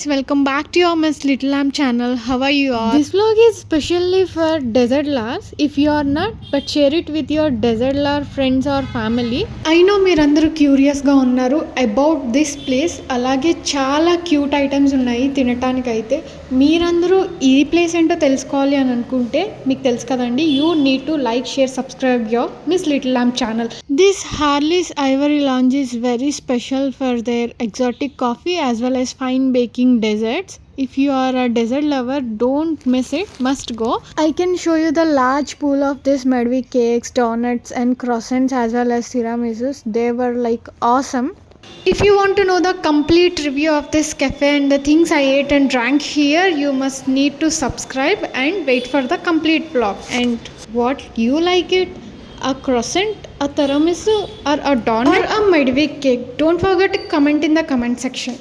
guys, welcome back to your Miss Little Lamb channel. How are you all? This vlog is specially for desert lovers. If you are not, but share it with your desert lover friends or family. I know మీరందరూ curious గా ఉన్నారు about this place. అలాగే చాలా cute items ఉన్నాయి తినటానికైతే. మీరందరూ ఈ place ఏంటో తెలుసుకోవాలి అని అనుకుంటే మీకు తెలుసు కదండి, you need to like, share, subscribe your Miss little lamp channel. This Harley's ivory lounge is very special for their exotic coffee as well as fine baking desserts. If you are a dessert lover, don't miss it, must go. I can show you the large pool of this made with cakes, donuts and croissants as well as tiramisus. They were like awesome. If you want to know the complete review of this cafe and the things I ate and drank here, you must need to subscribe and wait for the complete vlog. And what you like it? A croissant, a tiramisu or a donut or a midweek cake? Don't forget to comment in the comment section.